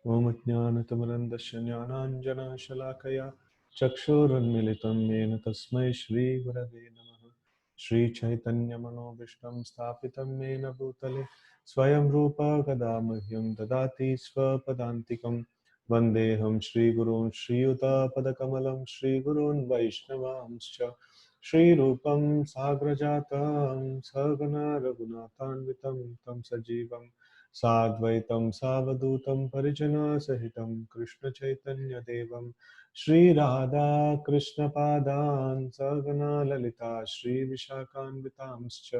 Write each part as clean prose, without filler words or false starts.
ॐ ज्ञानतिमिरन्धस्य ज्ञानाञ्जनशलाकया चक्षुरुन्मिलितं येन तस्मै श्रीगुरवे नमः। श्रीचैतन्यमनोभीष्टं स्थापितं येन भूतले स्वयं रूप कदा मह्यं ददाति स्वपदान्तिकं। वन्देऽहं श्रीगुरून् श्रीयुतापदकमलं श्रीगुरून् वैष्णवांश्च श्रीरूपं साग्रजातं सहगना रघुनाथान्वितं तं सजीवं साद्वैतं सावधूतं परिजनसहितं कृष्णचैतन्यदेवं श्रीराधा कृष्णपादान् सहगना ललिता श्रीविशाखान्वितांश्च।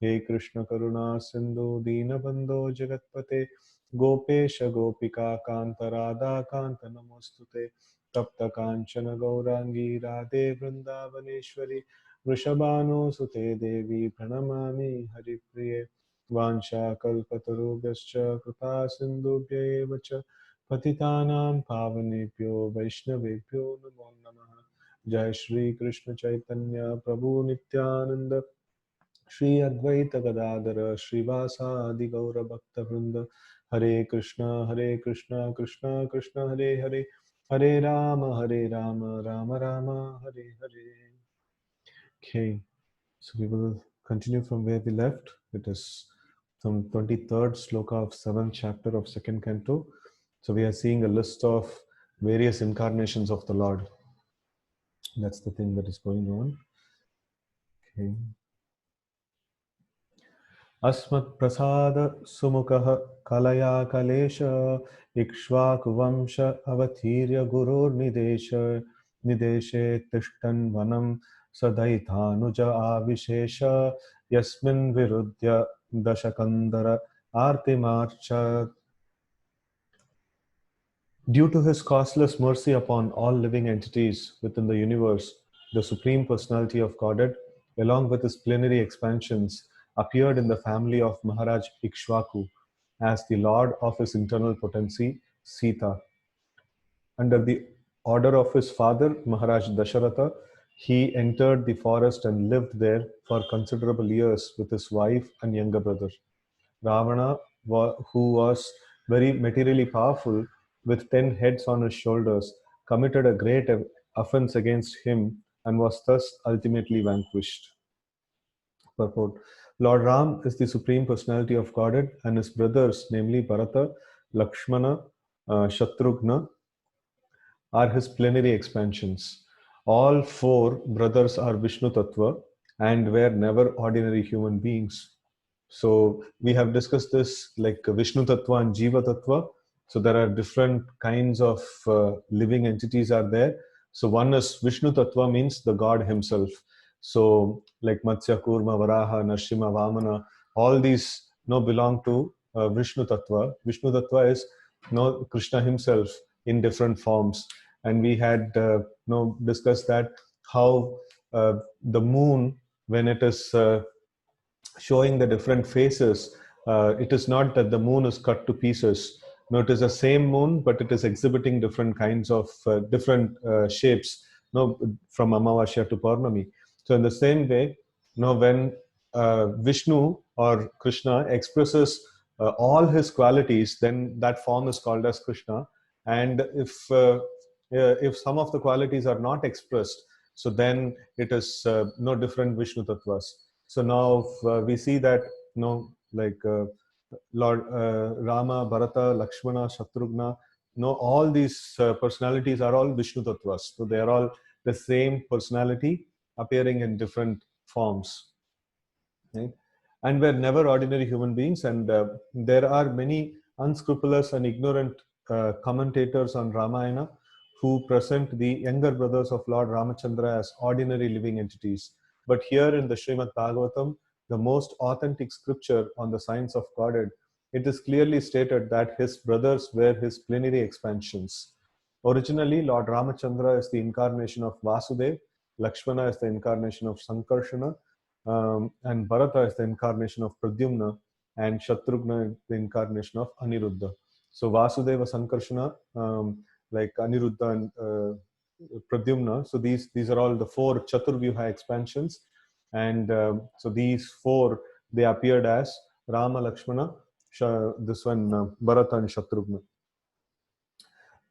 हे कृष्ण करुणा सिन्धु दीनबन्धो जगत्पते गोपेश गोपिका कान्त राधा कान्त नमोऽस्तुते। तप्त काञ्चन गौराङ्गी राधे वृन्दावनेश्वरी वृषभानुसुते देवी प्रणमामि हरिप्रिये। वाञ्छाकल्पतरुभ्यश्च कृपा सिन्धुभ्य एव च पतितानां पावनेभ्यो वैष्णवेभ्यो नमो नमः। जय श्री कृष्ण चैतन्य प्रभु नित्यानंद श्री अद्वैत गदाधर श्रीवासादि गौर भक्तवृंद। हरे कृष्णा कृष्णा कृष्णा हरे हरे, हरे Ram Ram Ram Hare Hare. Okay, so we will continue from where we left. It is from 23rd sloka of 7th chapter of 2nd canto. So we are seeing a list of various incarnations of the Lord. That's the thing that is going on. Okay. अस्मत् प्रसाद सुमुखः कलया कलेश इक्ष्वाकुवंश अवतीर्य गुरोर्निदेश निदेशे तिष्ठन् वनं सदयितानुज आविशेष यस्मिन् विरुध्य दशकन्दर आर्तिमार्च. Due to his causeless mercy upon all living entities within the universe, the Supreme Personality of Godhead, along with his plenary expansions, appeared in the family of Maharaj Ikshvaku as the lord of his internal potency, Sita. Under the order of his father, Maharaj Dasharatha, he entered the forest and lived there for considerable years with his wife and younger brother. Ravana, who was very materially powerful, with 10 heads on his shoulders, committed a great offense against him and was thus ultimately vanquished. Purport. Lord Ram is the Supreme Personality of Godhead, and his brothers, namely Bharata, Lakshmana, Shatrughna, are his plenary expansions. All four brothers are Vishnu Tattva and were never ordinary human beings. So we have discussed this like Vishnu Tattva and Jiva Tattva. So there are different kinds of living entities are there. So one is Vishnu Tattva, means the God himself. So like Matsya, Kurma, Varaha, Narsimha, Vamana, all these belong to Vishnu Tattva. Vishnu Tattva is Krishna himself in different forms. And we had discussed that how the moon, when it is showing the different faces, it is not that the moon is cut to pieces. No, it is the same moon, but it is exhibiting different kinds of different shapes, from Amavasya to Purnami. So in the same way, when Vishnu or Krishna expresses all his qualities, then that form is called as Krishna. And if some of the qualities are not expressed, so then it is no different Vishnu Tattvas. So now we see that, Lord Rama, Bharata, Lakshmana, Shatrughna, all these personalities are all Vishnu Tattvas. So they are all the same personality appearing in different forms. Right? And we're never ordinary human beings. And there are many unscrupulous and ignorant commentators on Ramayana who present the younger brothers of Lord Ramachandra as ordinary living entities. But here in the Srimad Bhagavatam, the most authentic scripture on the science of Godhead, it is clearly stated that his brothers were his plenary expansions. Originally, Lord Ramachandra is the incarnation of Vasudev, Lakshmana is the incarnation of Sankarshana, and Bharata is the incarnation of Pradyumna, and Shatrughna is the incarnation of Aniruddha. So Vasudeva, Sankarshana, like Aniruddha and Pradyumna. So these are all the four Chaturvyuha expansions, and so these four, they appeared as Rama, Lakshmana, this one Bharata and Shatrughna.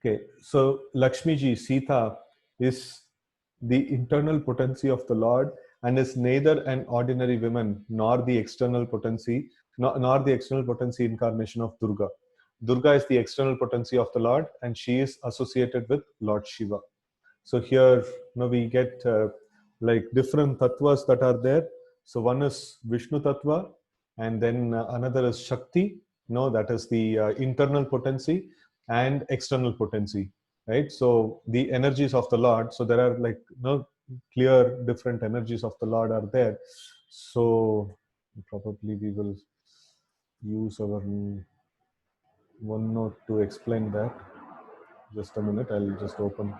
Okay, so Lakshmi ji, Sita, is the internal potency of the Lord and is neither an ordinary woman nor the external potency, nor the external potency incarnation of Durga. Durga is the external potency of the Lord and she is associated with Lord Shiva. So here we get like different tattvas that are there. So one is Vishnu tattva, and then another is Shakti. No, that is the internal potency and external potency, right? So the energies of the Lord. So there are like clear different energies of the Lord are there. So probably we will use our OneNote to explain that. Just a minute, I'll just open.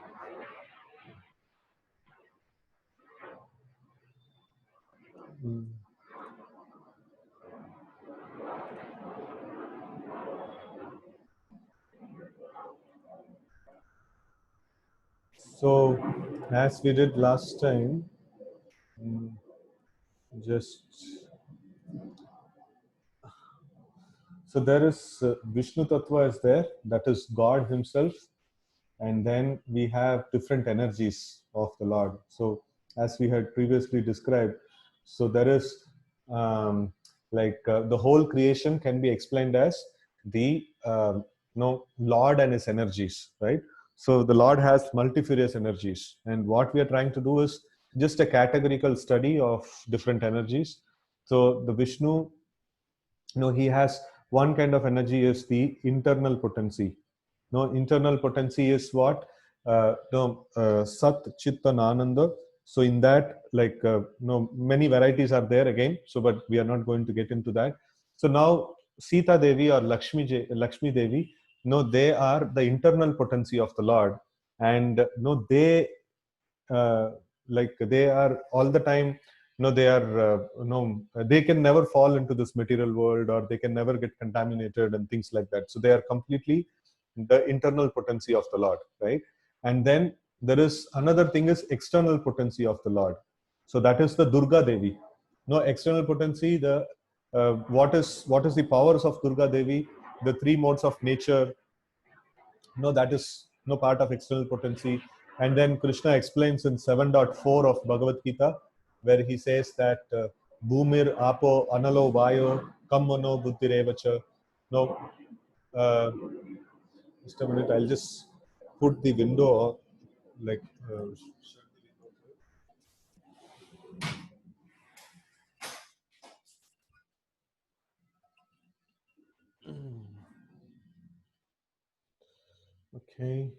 So, as we did last time, just so there is Vishnu Tattva is there, that is God Himself, and then we have different energies of the Lord. So, as we had previously described, so there is the whole creation can be explained as the Lord and His energies, right? So the Lord has multifarious energies, and what we are trying to do is just a categorical study of different energies. So the Vishnu, he has one kind of energy is the internal potency. Internal potency is what? Sat, Chit, and Ananda. So in that, many varieties are there again. So, but we are not going to get into that. So now Sita Devi or Lakshmi Devi, they are the internal potency of the Lord, and they they are all the time. They are they can never fall into this material world, or they can never get contaminated and things like that. So they are completely the internal potency of the Lord, right? And then there is another thing is external potency of the Lord. So that is the Durga Devi. External potency, the what is the powers of Durga Devi? The three modes of nature, that is no part of external potency. And then Krishna explains in 7.4 of Bhagavad Gita, where he says that Bhumir Apo Analo Vayo Kammano Buddhirevacha. No, uh, just a minute, I'll just put the window like. Okay.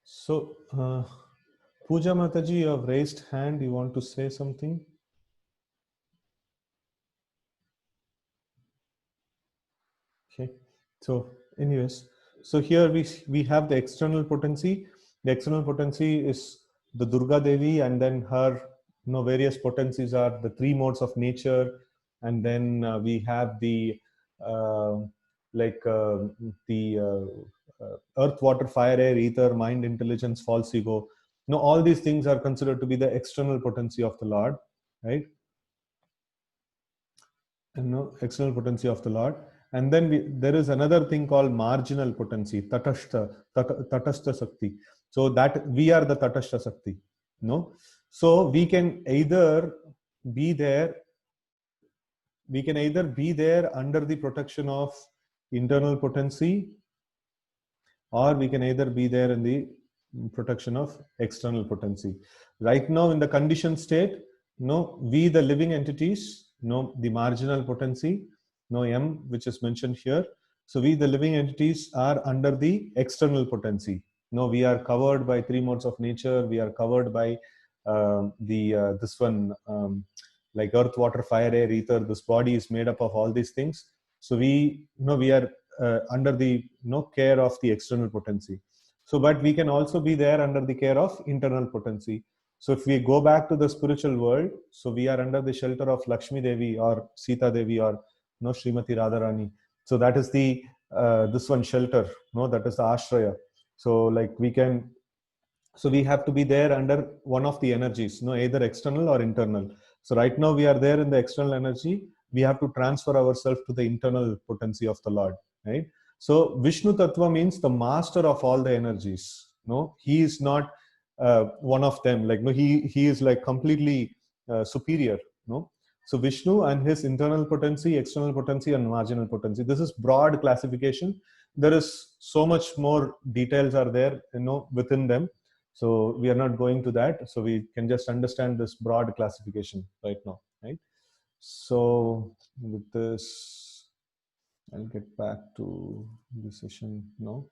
So, Pooja Mataji, you have raised hand. You want to say something? Okay. So, anyways, so here we have the external potency. The external potency is the Durga Devi, and then her various potencies are the three modes of nature, and then we have the uh, like the earth, water, fire, air, ether, mind, intelligence, false ego. All these things are considered to be the external potency of the Lord, right? External potency of the Lord. And then there is another thing called marginal potency, tatashta Sakti. So that we are the tatashta Sakti. So we can either be there, under the protection of internal potency, or we can either be there in the protection of external potency. Right now, in the conditioned state, we the living entities, the marginal potency, M, which is mentioned here. So we the living entities are under the external potency. We are covered by three modes of nature. We are covered by this one, like earth, water, fire, air, ether. This body is made up of all these things. So we are under the care of the external potency. So, but we can also be there under the care of internal potency. So if we go back to the spiritual world, so we are under the shelter of Lakshmi Devi or Sita Devi or Srimati Radharani. So that is the this one shelter, that is the ashraya. So like we have to be there under one of the energies, either external or internal. So right now we are there in the external energy. We have to transfer ourselves to the internal potency of the Lord, right? So Vishnu Tattva means the master of all the energies. No, he is not one of them. Like no, he is like completely superior. No, so Vishnu and his internal potency, external potency, and marginal potency. This is broad classification. There is so much more details are there, within them. So we are not going to that. So we can just understand this broad classification right now, right? So with this, I'll get back to the session now.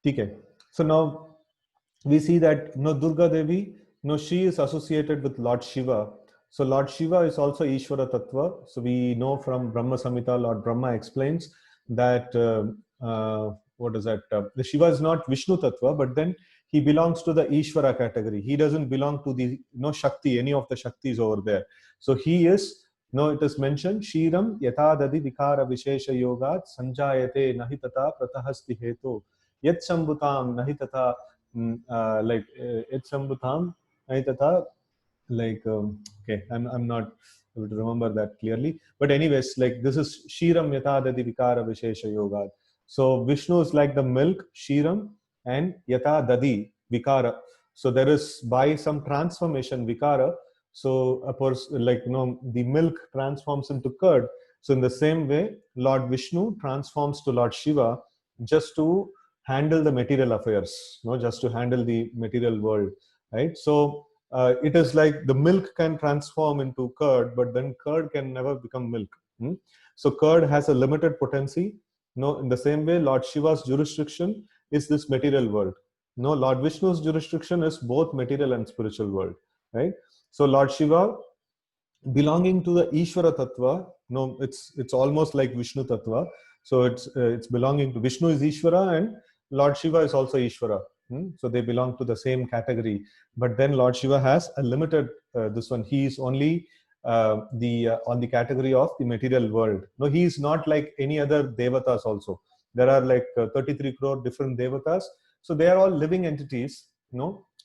Okay. So now we see that Durga Devi, she is associated with Lord Shiva. So Lord Shiva is also Ishvara Tattva. So we know from Brahma Samhita, Lord Brahma explains that what is that? The Shiva is not Vishnu Tattva, but then he belongs to the Ishvara category. He doesn't belong to the Shakti, any of the Shaktis over there. So he is. It is mentioned, Shiram Yatadadi Vikara Vishesha Yogat Sanjayate Nahitata Pratahasti Hetu Yat Sambhutam Nahitata like it's Sambutham, like okay, I'm not able to remember that clearly. But anyways, like this is Shiram Yatadadi Vikara Vishesha Yoga. So Vishnu is like the milk, Shiram, and Yatadadi Vikara. So there is by some transformation, Vikara. So a person like the milk transforms into curd. So in the same way, Lord Vishnu transforms to Lord Shiva just to handle the material affairs, just to handle the material world, right? So it is like the milk can transform into curd, but then curd can never become milk. So curd has a limited potency. In the same way, Lord Shiva's jurisdiction is this material world. Lord Vishnu's jurisdiction is both material and spiritual world, right? So Lord Shiva belonging to the Ishvara Tattva, it's almost like Vishnu Tattva. So it's belonging to Vishnu is Ishvara and Lord Shiva is also Ishvara. So they belong to the same category. But then Lord Shiva has a limited this one. He is only on the category of the material world. No, he is not like any other devatas also. There are like 33 crore different devatas. So they are all living entities,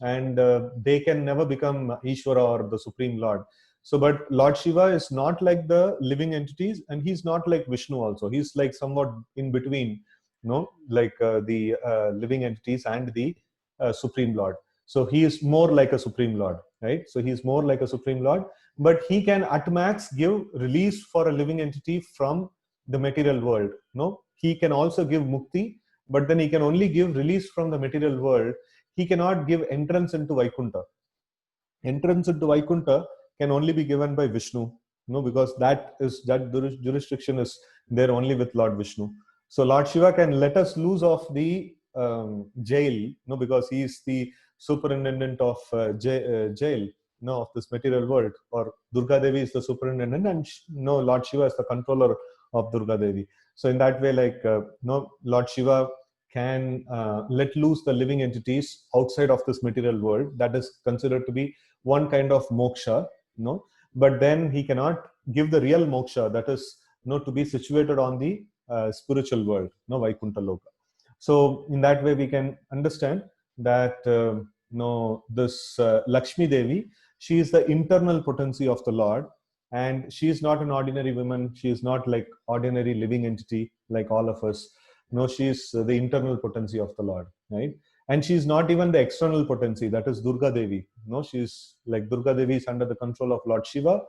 and they can never become Ishvara or the Supreme Lord. So, but Lord Shiva is not like the living entities, and he's not like Vishnu also. He's like somewhat in between, like the living entities and the Supreme Lord. So he is more like a Supreme Lord, right? So he's more like a Supreme Lord, but he can at max give release for a living entity from the material world. He can also give mukti, but then he can only give release from the material world. He cannot give entrance into Vaikuntha. Entrance into Vaikuntha can only be given by Vishnu, because that jurisdiction is there only with Lord Vishnu. So Lord Shiva can let us loose of the jail, because he is the superintendent of jail, of this material world, or Durga Devi is the superintendent, and Lord Shiva is the controller of Durga Devi. So in that way, like Lord Shiva can let loose the living entities outside of this material world. That is considered to be one kind of moksha, but then he cannot give the real moksha, that is to be situated on the spiritual world, Vaikuntha Loka. So in that way we can understand that this Lakshmi Devi, she is the internal potency of the Lord, and she is not an ordinary woman. She is not like ordinary living entity like all of us. She is the internal potency of the Lord, right? And she is not even the external potency, that is Durga Devi. She is like Durga Devi is under the control of Lord Shiva.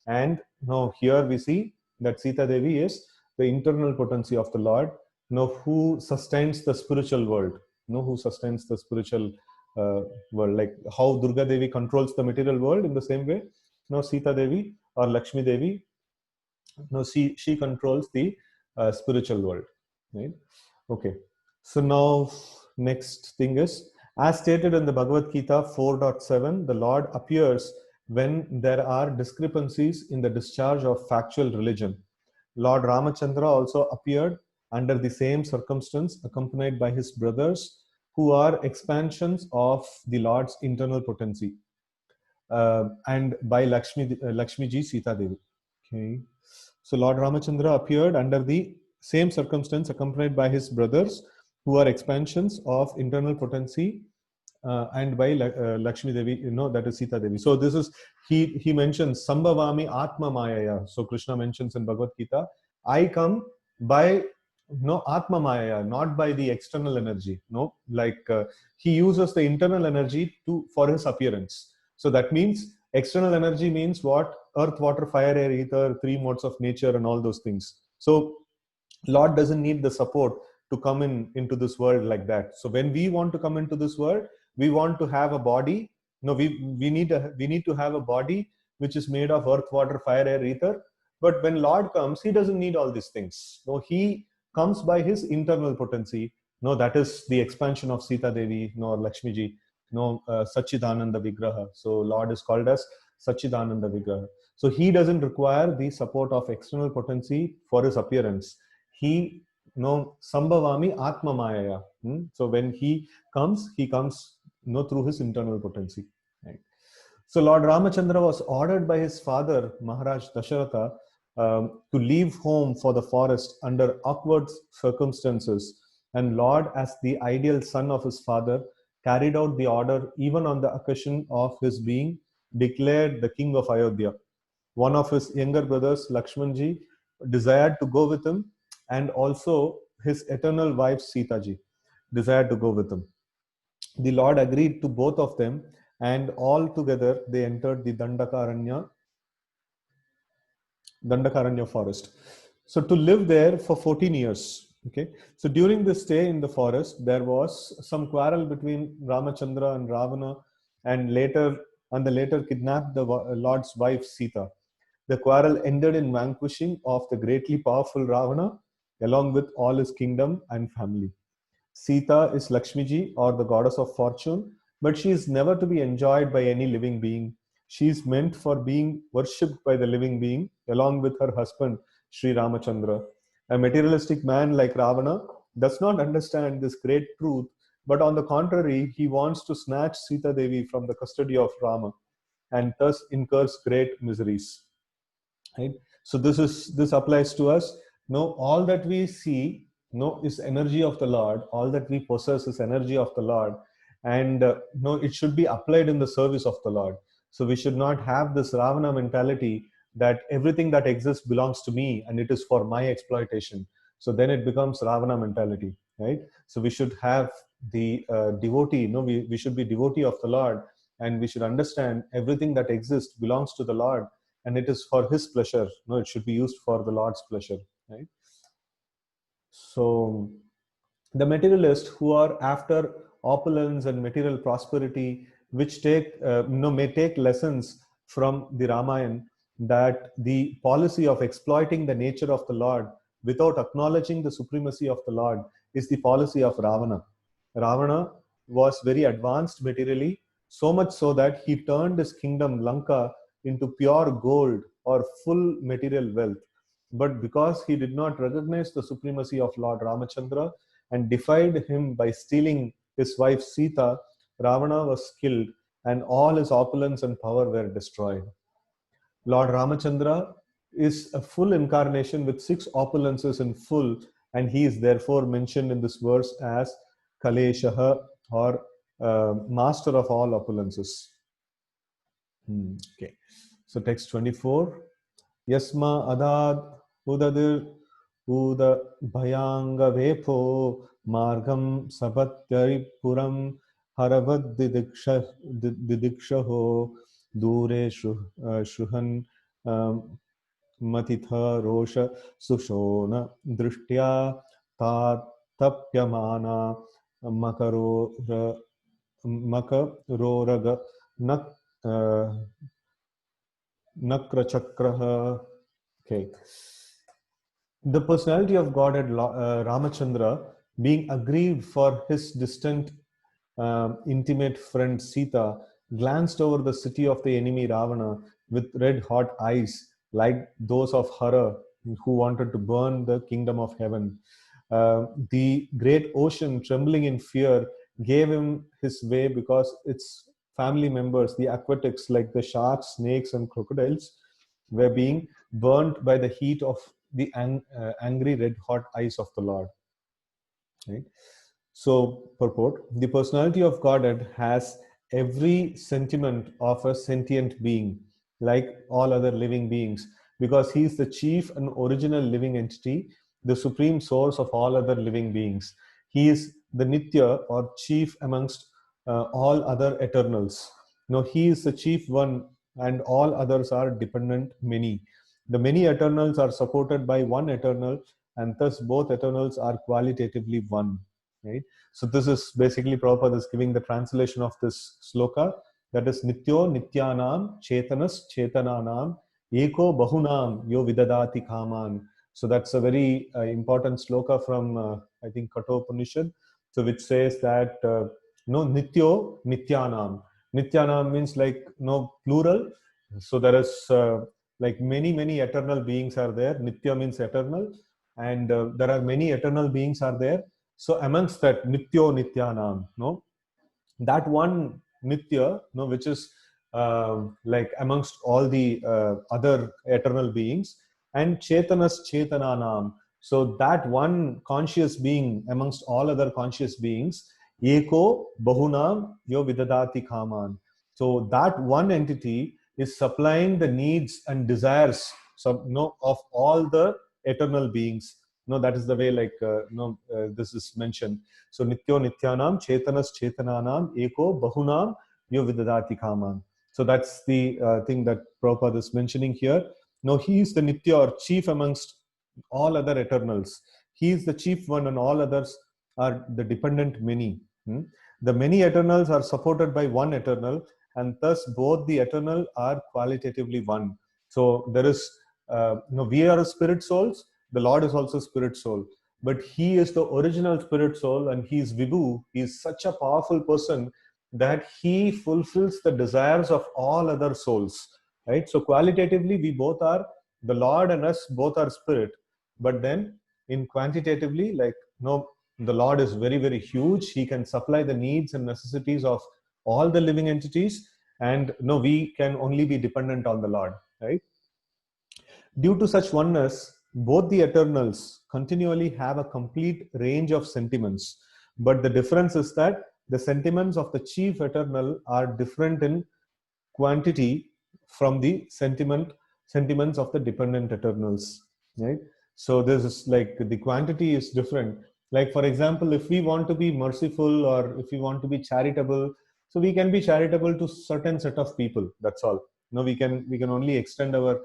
And here we see that Sita Devi is the internal potency of the Lord, who sustains the spiritual world, who sustains the spiritual world. Like how Durga Devi controls the material world, in the same way, Sita Devi or Lakshmi Devi, she controls the spiritual world, right? Okay. So now next thing is, as stated in the Bhagavad Gita 4.7, the Lord appears when there are discrepancies in the discharge of factual religion. Lord Ramachandra also appeared under the same circumstance, accompanied by his brothers, who are expansions of the Lord's internal potency, and by Lakshmi Ji Sita Devi. Okay. So Lord Ramachandra appeared under the same circumstance, accompanied by his brothers, who are expansions of internal potency, and by Lakshmi Devi, that is Sita Devi. So this is, he mentions Sambhavami Atma Mayaya. So Krishna mentions in Bhagavad Gita, I come by Atma Mayaya, not by the external energy. No, like he uses the internal energy for his appearance. So that means external energy means what? Earth, water, fire, air, ether, three modes of nature, and all those things. So Lord doesn't need the support to come into this world like that. So when we want to come into this world, we want to have a body. No, we need to have a body which is made of earth, water, fire, air, ether. But when Lord comes, he doesn't need all these things. No, he comes by his internal potency. No, that is the expansion of Sita Devi, no, Lakshmi ji, no, Sachidananda Vigraha. So Lord is called as Sachidananda Vigraha. So he doesn't require the support of external potency for his appearance. He Sambhavami Atma Mayaya. So when he comes through his internal potency. Right? So Lord Ramachandra was ordered by his father, Maharaj Dasharatha, to leave home for the forest under awkward circumstances. And Lord, as the ideal son of his father, carried out the order even on the occasion of his being declared the king of Ayodhya. One of his younger brothers, Lakshmanji, desired to go with him, and also his eternal wife, Sita ji, desired to go with him. The Lord agreed to both of them, and all together they entered the Dandakaranya forest. So to live there for 14 years. Okay. So during this stay in the forest, there was some quarrel between Ramachandra and Ravana, and they later kidnapped the Lord's wife Sita. The quarrel ended in vanquishing of the greatly powerful Ravana along with all his kingdom and family. Sita is Lakshmiji, or the goddess of fortune, but she is never to be enjoyed by any living being. She is meant for being worshipped by the living being along with her husband, Sri Ramachandra. A materialistic man like Ravana does not understand this great truth, but on the contrary, he wants to snatch Sita Devi from the custody of Rama and thus incurs great miseries. Right? So this applies to us. No, all that we see, no, is energy of the Lord. All that we possess is energy of the Lord, and no, it should be applied in the service of the Lord. So we should not have this Ravana mentality that everything that exists belongs to me and it is for my exploitation. So then it becomes Ravana mentality, right? So we should have the devotee. No, we should be devotee of the Lord, and we should understand everything that exists belongs to the Lord, and it is for his pleasure. No, it should be used for the Lord's pleasure, right? So the materialists who are after opulence and material prosperity, which may take lessons from the Ramayana, that the policy of exploiting the nature of the Lord without acknowledging the supremacy of the Lord is the policy of Ravana. Ravana was very advanced materially, so much so that he turned his kingdom Lanka into pure gold or full material wealth. But because he did not recognize the supremacy of Lord Ramachandra and defied him by stealing his wife Sita, Ravana was killed and all his opulence and power were destroyed. Lord Ramachandra is a full incarnation with 6 opulences in full, and he is therefore mentioned in this verse as Kaleshaha, or master of all opulences. Okay. So text 24. Yasma adad udadir uda bhayanga vepo margam sabatyari puram haravad didikshaho dure shuhan matitha rosha sushona drishtya tapyamana makaroraga nak Nakrachakraha. Okay. The personality of Godhead Ramachandra, being aggrieved for his distant intimate friend Sita, glanced over the city of the enemy Ravana with red hot eyes like those of Hara, who wanted to burn the kingdom of heaven. The great ocean, trembling in fear, gave him his way because its family members, the aquatics like the sharks, snakes, and crocodiles, were being burnt by the heat of the angry red hot eyes of the Lord. Right? So, purport: the personality of Godhead has every sentiment of a sentient being, like all other living beings, because he is the chief and original living entity, the supreme source of all other living beings. He is the Nitya, or chief amongst all other eternals. No, he is the chief one, and all others are dependent many. The many eternals are supported by one eternal, and thus both eternals are qualitatively one. Right? So this is basically Prabhupada is giving the translation of this sloka, that is Nityo Nityanam Chetanas Chetananam Eko Bahunam Yo Vidadati Kaman. So that's a very important sloka from I think Kathopanishad, so which says that no Nityo Nityanam. Nityanam means like no plural. So there is like many eternal beings are there. Nitya means eternal, and there are many eternal beings are there. So amongst that Nityo Nityanam, no, that one Nitya, no, which is like amongst all the other eternal beings, and Chetanas Chetananam. So that one conscious being amongst all other conscious beings, Eko Bahunam Yo Vidadati Kaman. So that one entity is supplying the needs and desires, so, no, of all the eternal beings. No, that is the way like no, this is mentioned. So Nityo Nityanam Chetanas Chetananam Eko Bahunam Yo Vidadati Kaman. So that's the thing that Prabhupada is mentioning here. No, he is the Nitya, or chief amongst all other eternals. He is the chief one, and all others are the dependent many. The many eternals are supported by one eternal, and thus both the eternal are qualitatively one. So there is, we are spirit souls. The Lord is also spirit soul, but he is the original spirit soul, and he is Vibhu. He is such a powerful person that he fulfills the desires of all other souls. Right. So qualitatively, we both are, the Lord and us both are spirit, but then in quantitatively, like no, the Lord is very huge. He can supply the needs and necessities of all the living entities, and no, we can only be dependent on the Lord. Right. Due to such oneness, both the eternals continually have a complete range of sentiments. But the difference is that the sentiments of the chief eternal are different in quantity from the sentiments of the dependent eternals. Right? So this is like the quantity is different. Like for example, if we want to be merciful, or if we want to be charitable, so we can be charitable to certain set of people. That's all. No, we can only extend our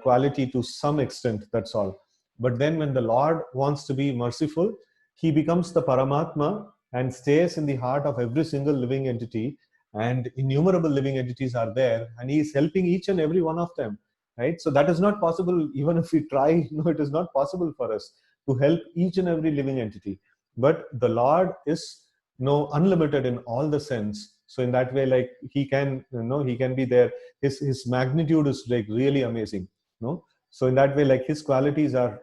quality to some extent. That's all. But then when the Lord wants to be merciful, he becomes the Paramatma and stays in the heart of every single living entity, and innumerable living entities are there, and he is helping each and every one of them. Right? So that is not possible. Even if we try, no, it is not possible for us to help each and every living entity. But the Lord is no unlimited in all the sense. So in that way, like he can, he can be there. His magnitude is like really amazing. No, so in that way, like his qualities are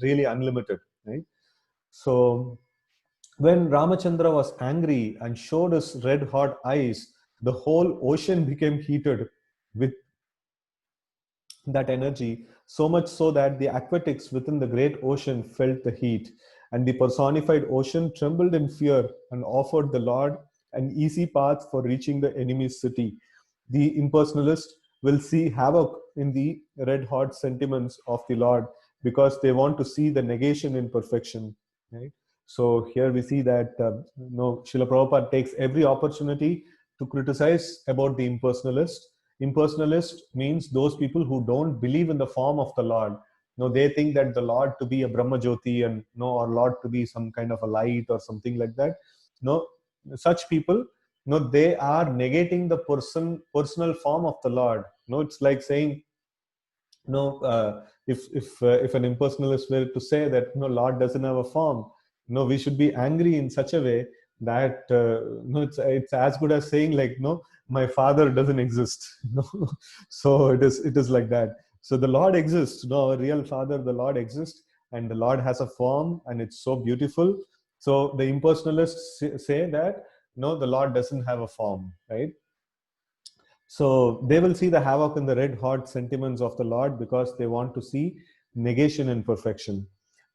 really unlimited. Right? So when Ramachandra was angry and showed his red hot eyes, the whole ocean became heated with that energy, so much so that the aquatics within the great ocean felt the heat, and the personified ocean trembled in fear and offered the Lord an easy path for reaching the enemy's city. The impersonalist will see havoc in the red hot sentiments of the Lord, because they want to see the negation in perfection. Right? So here we see that Srila Prabhupada takes every opportunity to criticize about the impersonalist. Impersonalist means those people who don't believe in the form of the Lord. They think that the Lord to be a Brahma Jyoti, and or Lord to be some kind of a light or something like that. No, such people, they are negating the personal form of the Lord. It's like saying, if an impersonalist were to say that Lord doesn't have a form, we should be angry in such a way that it's as good as saying like, no, my father doesn't exist. No, so it is like that. So the Lord exists. Our real father, the Lord exists, and the Lord has a form, and it's so beautiful. So the impersonalists say that no, the Lord doesn't have a form, right? So they will see the havoc in the red hot sentiments of the Lord, because they want to see negation and perfection.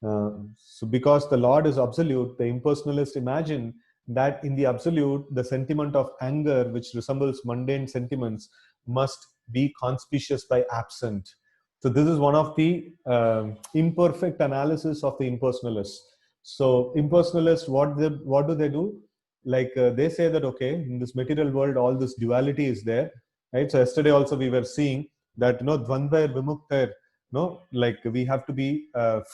So because the Lord is absolute, the impersonalists imagine that in the absolute, the sentiment of anger, which resembles mundane sentiments, must be conspicuous by absent. So this is one of the imperfect analysis of the impersonalists. So impersonalists, what do they do? Like they say that, okay, in this material world, all this duality is there, right? So yesterday also we were seeing that, dvandva vimukta, like we have to be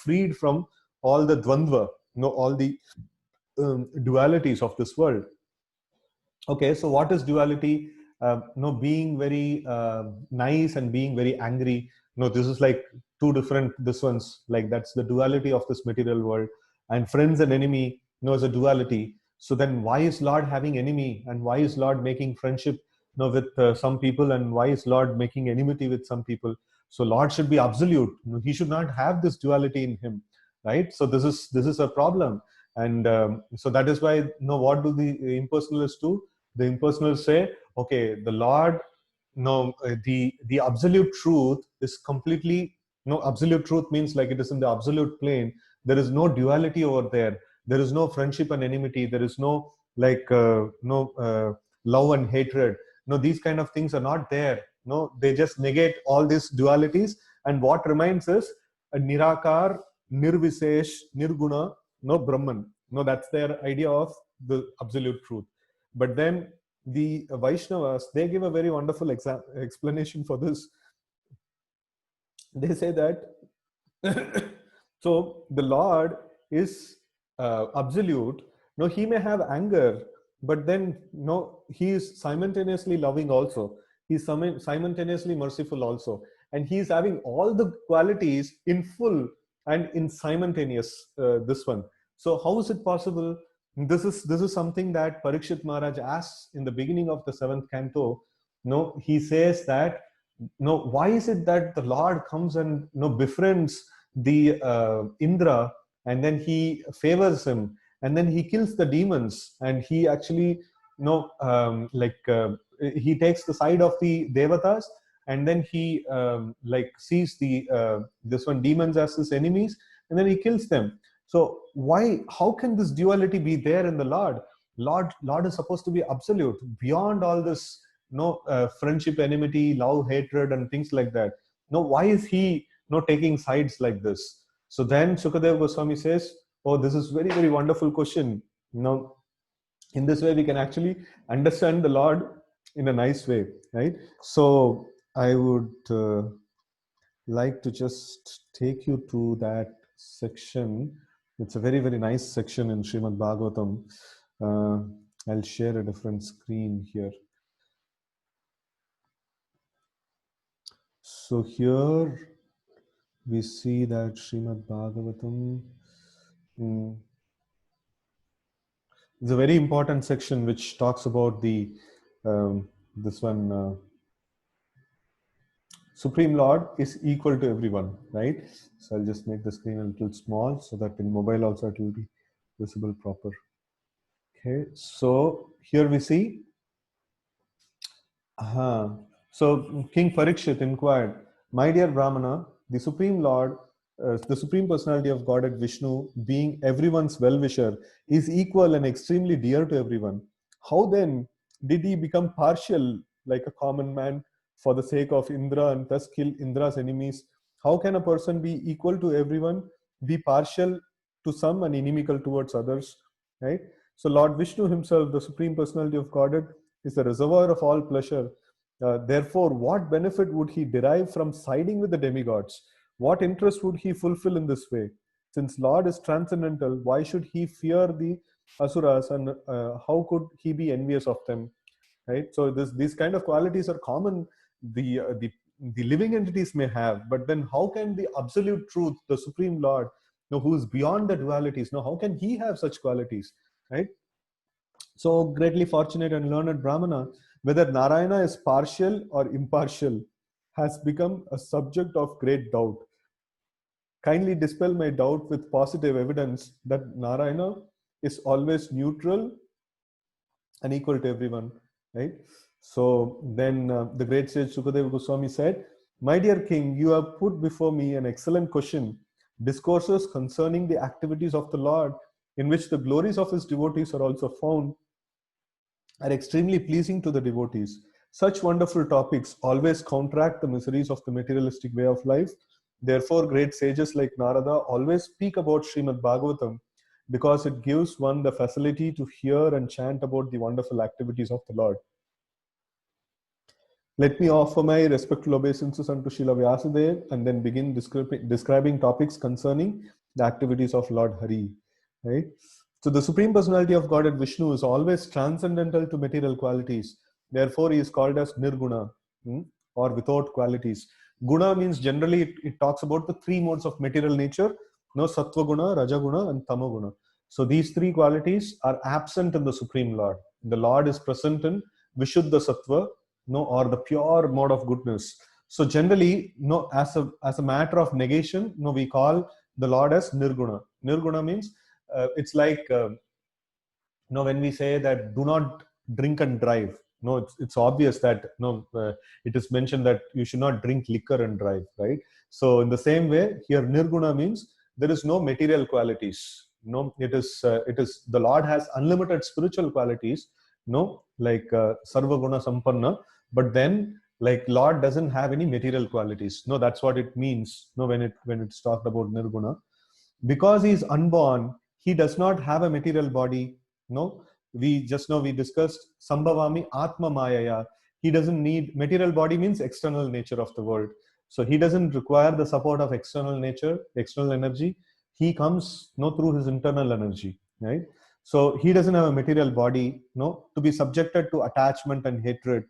freed from all the dvandva, all the dualities of this world. Okay, so what is duality? Being very nice and being very angry. This is like two different this ones. Like that's the duality of this material world. And friends and enemy, is a duality. So then, why is Lord having enemy, and why is Lord making friendship, with some people, and why is Lord making enmity with some people? So Lord should be absolute. He should not have this duality in him, right? So this is a problem, and so that is why, what do the impersonalists do? The impersonalists say, okay, the Lord, the absolute truth is completely, absolute truth means like it is in the absolute plane. There is no duality over there. There is no friendship and enmity. There is no like no love and hatred. No, these kind of things are not there. No, they just negate all these dualities, and what remains is a nirakar, nirvisesh, nirguna, no Brahman. No, that's their idea of the absolute truth. But then the Vaishnavas, they give a very wonderful explanation for this. They say that so the Lord is absolute. No, he may have anger, but then he is simultaneously loving also. He's simultaneously merciful also, and he is having all the qualities in full and in simultaneous. This one. So how is it possible? This is something that Parikshit Maharaj asks in the beginning of the 7th canto. He says that, why is it that the Lord comes and befriends the Indra, and then he favors him, and then he kills the demons, and he actually he takes the side of the devatas, and then he sees the this one demons as his enemies, and then he kills them. So why, how can this duality be there in the Lord is supposed to be absolute, beyond all this friendship, enmity, love, hatred, and things like that. Why is he taking sides like this? So then Sukadeva Goswami says, oh, this is very, very wonderful question. In this way we can actually understand the Lord in a nice way, right? So I would like to just take you to that section. It's a very, very nice section in Srimad Bhagavatam. I'll share a different screen here. So here we see that Srimad Bhagavatam is a very important section which talks about the this one Supreme Lord is equal to everyone, right? So I'll just make the screen a little small so that in mobile also it will be visible proper. Okay, so here we see. So King Parikshit inquired, my dear Brahmana, the Supreme Lord, the Supreme Personality of Godhead Vishnu, being everyone's well-wisher, is equal and extremely dear to everyone. How then did he become partial like a common man for the sake of Indra and thus kill Indra's enemies? How can a person be equal to everyone, be partial to some and inimical towards others? Right? So Lord Vishnu himself, the Supreme Personality of Godhead, is the reservoir of all pleasure. Therefore, what benefit would he derive from siding with the demigods? What interest would he fulfill in this way? Since Lord is transcendental, why should he fear the asuras, and how could he be envious of them? Right. So these kind of qualities are common. The living entities may have, but then how can the absolute truth, the Supreme Lord, who is beyond the dualities, how can he have such qualities? Right. So greatly fortunate and learned Brahmana, whether Narayana is partial or impartial, has become a subject of great doubt. Kindly dispel my doubt with positive evidence that Narayana is always neutral and equal to everyone, right? So then the great sage Sukadeva Goswami said, my dear king, you have put before me an excellent question. discourses concerning the activities of the Lord, in which the glories of his devotees are also found, are extremely pleasing to the devotees. Such wonderful topics always counteract the miseries of the materialistic way of life. Therefore, great sages like Narada always speak about Srimad Bhagavatam, because it gives one the facility to hear and chant about the wonderful activities of the Lord. Let me offer my respectful obeisances unto Srila Vyasadeva and then begin describing topics concerning the activities of Lord Hari. Right? So the Supreme Personality of Godhead Vishnu is always transcendental to material qualities. Therefore, he is called as Nirguna, or without qualities. Guna means generally it talks about the three modes of material nature, no, Sattva Guna, Raja Guna, and Tama Guna. So these three qualities are absent in the Supreme Lord. The Lord is present in Vishuddha Sattva, no, or the pure mode of goodness. So generally, no, as a matter of negation, no, we call the Lord as Nirguna. Nirguna means it's like when we say that do not drink and drive. No, it's obvious that it is mentioned that you should not drink liquor and drive, right? So in the same way, here Nirguna means there is no material qualities. No, it is the Lord has unlimited spiritual qualities. No, like Sarva Guna Sampanna, but then like Lord doesn't have any material qualities. No, that's what it means. No, when it's talked about Nirguna, because he is unborn, he does not have a material body. No, we discussed Sambhavami Atma Mayaya. He doesn't need material body, means external nature of the world. So he doesn't require the support of external nature, external energy. He comes through his internal energy, right? So he doesn't have a material body, to be subjected to attachment and hatred.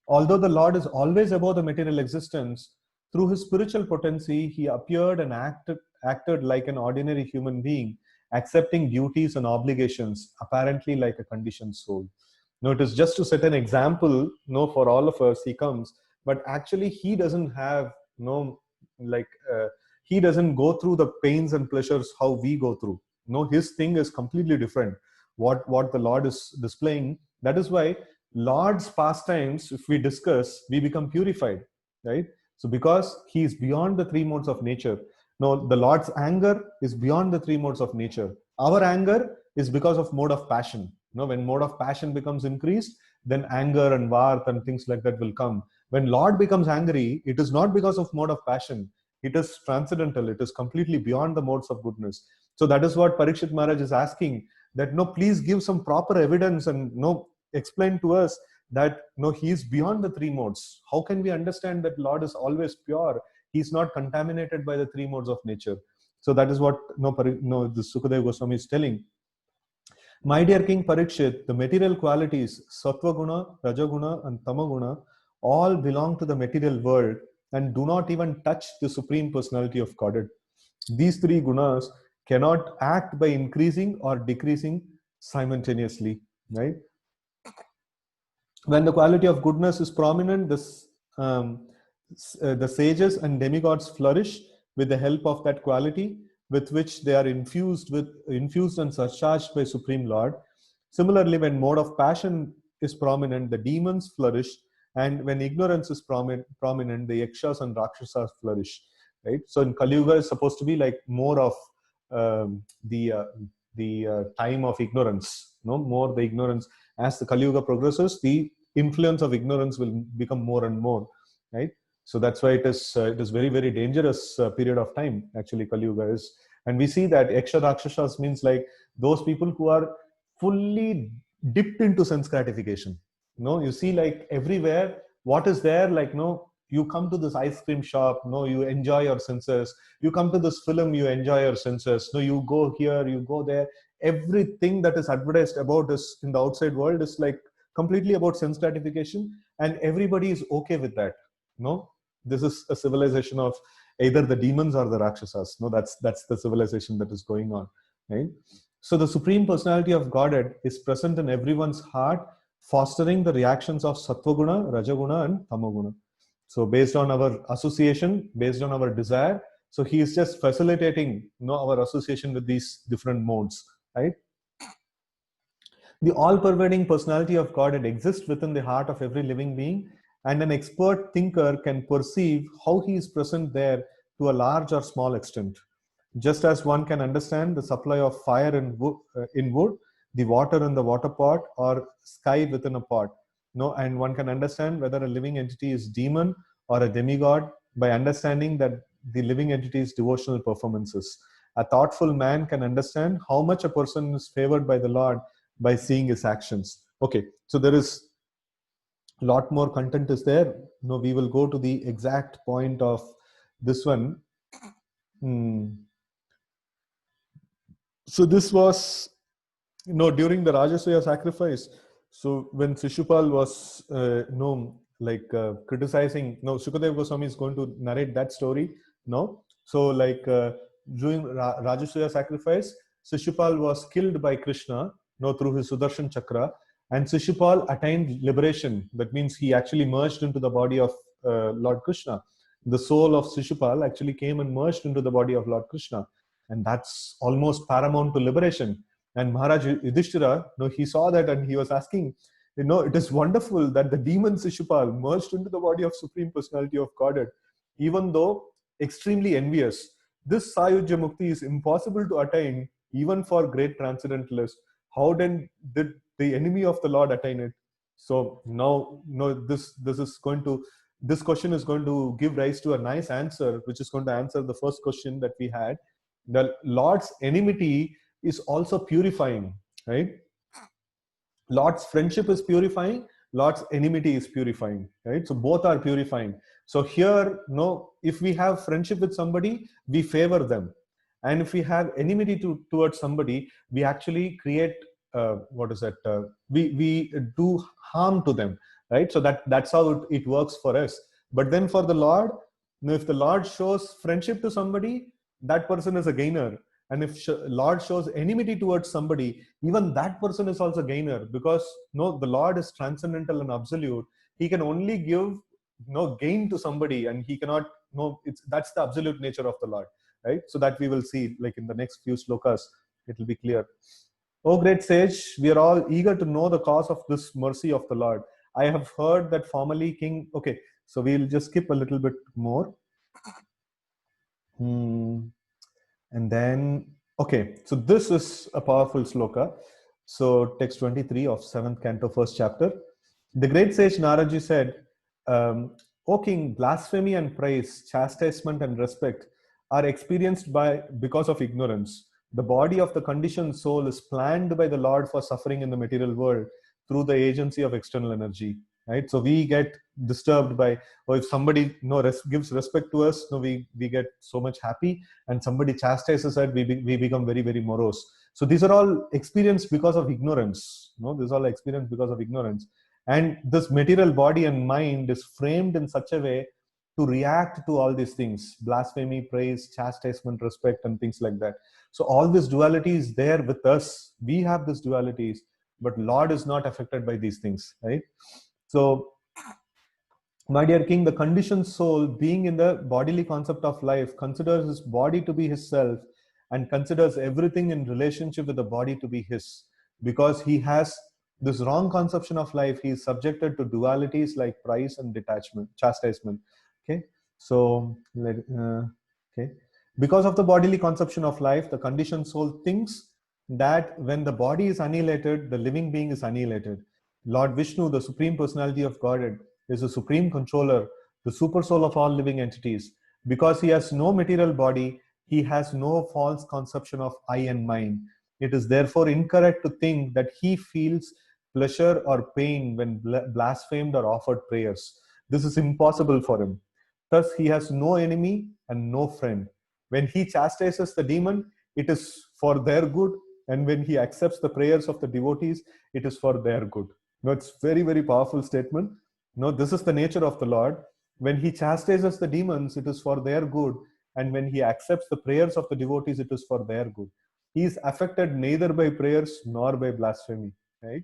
Although the Lord is always above the material existence, through his spiritual potency, he appeared and acted like an ordinary human being, accepting duties and obligations, apparently like a conditioned soul. Now, it is just to set an example, for all of us, he comes, but actually he doesn't have, he doesn't go through the pains and pleasures how we go through. No, his thing is completely different. What the Lord is displaying. That is why Lord's pastimes, if we discuss, we become purified, right? So because he is beyond the three modes of nature. No, the Lord's anger is beyond the three modes of nature. Our anger is because of mode of passion. When mode of passion becomes increased, then anger and varth and things like that will come. When Lord becomes angry, it is not because of mode of passion. It is transcendental. It is completely beyond the modes of goodness. So that is what Parikshit Maharaj is asking, that please give some proper evidence and explain to us that he is beyond the three modes. How can we understand that Lord is always pure? He is not contaminated by the three modes of nature. So that is what the Sukadeva Goswami is telling. My dear King Parikshit, the material qualities, Sattva Guna, Raja Guna, and Tama Guna, all belong to the material world and do not even touch the Supreme Personality of Godhead. These three gunas cannot act by increasing or decreasing simultaneously, right? When the quality of goodness is prominent, the sages and demigods flourish with the help of that quality with which they are infused and surcharged by Supreme Lord. Similarly, when mode of passion is prominent, the demons flourish, and when ignorance is prominent, the yakshas and rakshasas flourish. Right. So in Kali Yuga is supposed to be like more of the time of ignorance. More the ignorance. As the Kali Yuga progresses, the influence of ignorance will become more and more, right? So that's why it is very, very dangerous period of time, actually, Kali Yuga is. And we see that Yaksha Rakshasas means like those people who are fully dipped into sense gratification. You see like everywhere, what is there, like, you come to this ice cream shop, you enjoy your senses. You come to this film, you enjoy your senses. You go here, you go there. Everything that is advertised about us in the outside world is like completely about sense gratification, and everybody is okay with that. This is a civilization of either the demons or the rakshasas. That's the civilization that is going on, right? So the Supreme Personality of Godhead is present in everyone's heart, fostering the reactions of Sattva-guna, Raja-guna, and Tama-guna. So based on our association, based on our desire, so he is just facilitating our association with these different modes, right? The all-pervading personality of God exists within the heart of every living being, and an expert thinker can perceive how he is present there to a large or small extent. Just as one can understand the supply of fire in wood, the water in the water pot, or sky within a pot. No, and one can understand whether a living entity is demon or a demigod by understanding that the living entity's devotional performances. A thoughtful man can understand how much a person is favored by the Lord by seeing his actions. Okay, so there is a lot more content is there. No, we will go to the exact point of this one. So this was, during the Rajasuya sacrifice. So when Shishupal was criticizing, Sukadeva Goswami is going to narrate that story. So during Rajasuya sacrifice, Shishupal was killed by Krishna, through his Sudarshan Chakra, and Shishupal attained liberation. That means he actually merged into the body of Lord Krishna. The soul of Shishupal actually came and merged into the body of Lord Krishna, and that's almost paramount to liberation. And Maharaj Yudhishthira, he saw that and he was asking, it is wonderful that the demon Shishupal merged into the body of Supreme Personality of Godhead, even though extremely envious. This Sayujya Mukti is impossible to attain even for great transcendentalists. How then did the enemy of the Lord attain it? So now, this question is going to give rise to a nice answer, which is going to answer the first question that we had. The Lord's enmity is also purifying, right? Lord's friendship is purifying, Lord's enmity is purifying, right? So both are purifying. So here, if we have friendship with somebody, we favor them. And if we have enmity towards somebody, we actually create, we do harm to them, right? So that's how it works for us. But then for the Lord, if the Lord shows friendship to somebody, that person is a gainer. And if Lord shows enmity towards somebody, even that person is also gainer, because the Lord is transcendental and absolute. He can only give gain to somebody, and he cannot. That's the absolute nature of the Lord, right? So that we will see, like in the next few slokas, it will be clear. Oh, great sage, we are all eager to know the cause of this mercy of the Lord. I have heard that formerly King. Okay, so we'll just skip a little bit more. And then, okay, so this is a powerful sloka. So text 23 of 7th canto, 1st chapter. The great sage Naraji said, O king, blasphemy and praise, chastisement and respect are experienced because of ignorance. The body of the conditioned soul is planned by the Lord for suffering in the material world through the agency of external energy. Right, so we get disturbed by, or if somebody gives respect to us, we get so much happy, and somebody chastises us, we become very, very morose. So these are all experienced because of ignorance. This is all experienced because of ignorance, and this material body and mind is framed in such a way to react to all these things: blasphemy, praise, chastisement, respect, and things like that. So all this duality is there with us. We have these dualities, but Lord is not affected by these things, right? So, my dear king, the conditioned soul, being in the bodily concept of life, considers his body to be his self and considers everything in relationship with the body to be his. Because he has this wrong conception of life, he is subjected to dualities like price and detachment, chastisement. Okay, so okay, because of the bodily conception of life, the conditioned soul thinks that when the body is annihilated, the living being is annihilated. Lord Vishnu, the Supreme Personality of Godhead, is the supreme controller, the super soul of all living entities. Because he has no material body, he has no false conception of I and mine. It is therefore incorrect to think that he feels pleasure or pain when blasphemed or offered prayers. This is impossible for him. Thus, he has no enemy and no friend. When he chastises the demon, it is for their good, and when he accepts the prayers of the devotees, it is for their good. It's very, very powerful statement. This is the nature of the Lord. When he chastises the demons, it is for their good, and when he accepts the prayers of the devotees, it is for their good. He is affected neither by prayers nor by blasphemy, right?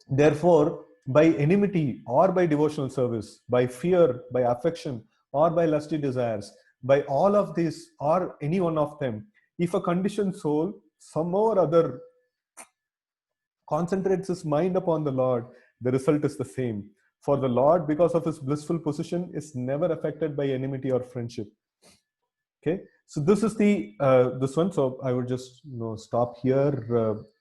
Therefore, by enmity or by devotional service, by fear, by affection, or by lusty desires, by all of these or any one of them, if a conditioned soul somehow or other concentrates his mind upon the Lord, the result is the same. For the Lord, because of his blissful position, is never affected by enmity or friendship. Okay, So this is the this one. So I would just stop here,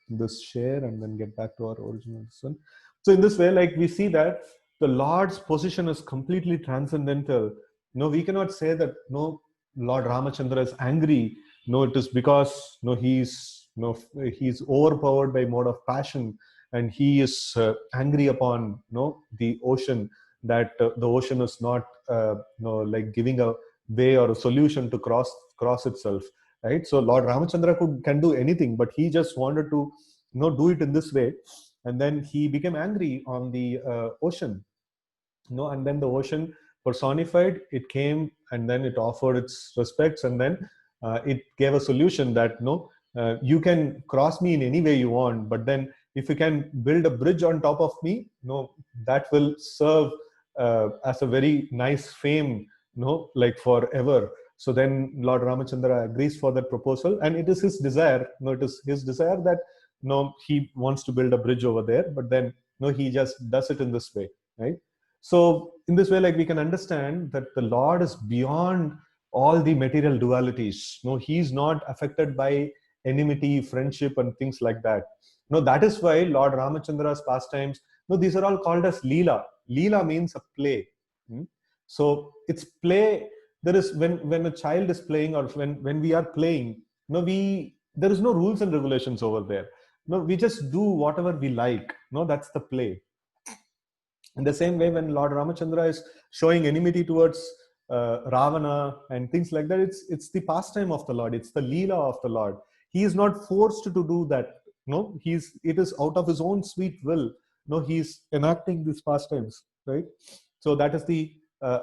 this share, and then get back to our original this one. So in this way, like we see that the Lord's position is completely transcendental. No, we cannot say that no Lord Ramachandra is angry. No, it is because he's overpowered by mode of passion, and he is angry upon the ocean, that the ocean is not like giving a way or a solution to cross itself, right? So Lord Ramachandra can do anything, but he just wanted to do it in this way, and then he became angry on the ocean, and then the ocean personified, it came, and then it offered its respects, and then it gave a solution that no, you can cross me in any way you want, but then if you can build a bridge on top of me, that will serve as a very nice fame, like forever. So then Lord Ramachandra agrees for that proposal, and it is his desire, it is his desire that he wants to build a bridge over there, but then he just does it in this way, right? So in this way, like we can understand that the Lord is beyond all the material dualities. No, he's not affected by enmity, friendship, and things like that. No, that is why Lord Ramachandra's pastimes, no, these are all called as Leela. Leela means a play. So it's play. There is when a child is playing, or when we are playing, there is no rules and regulations over there. No, we just do whatever we like. No, that's the play. In the same way, when Lord Ramachandra is showing enmity towards Ravana and things like that, it's the pastime of the Lord. It's the Leela of the Lord. He is not forced to do that. No, it is out of his own sweet will. No, he's enacting these pastimes, right? So that is the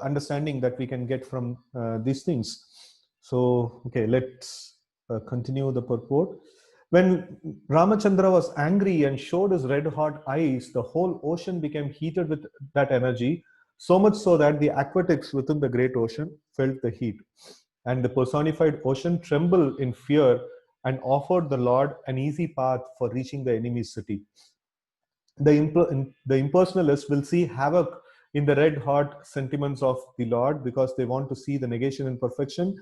understanding that we can get from these things. So, okay, let's continue the purport. When Ramachandra was angry and showed his red hot eyes, the whole ocean became heated with that energy, so much so that the aquatics within the great ocean felt the heat. And the personified ocean trembled in fear and offered the Lord an easy path for reaching the enemy's city. The impersonalists will see havoc in the red hot sentiments of the Lord, because they want to see the negation and perfection.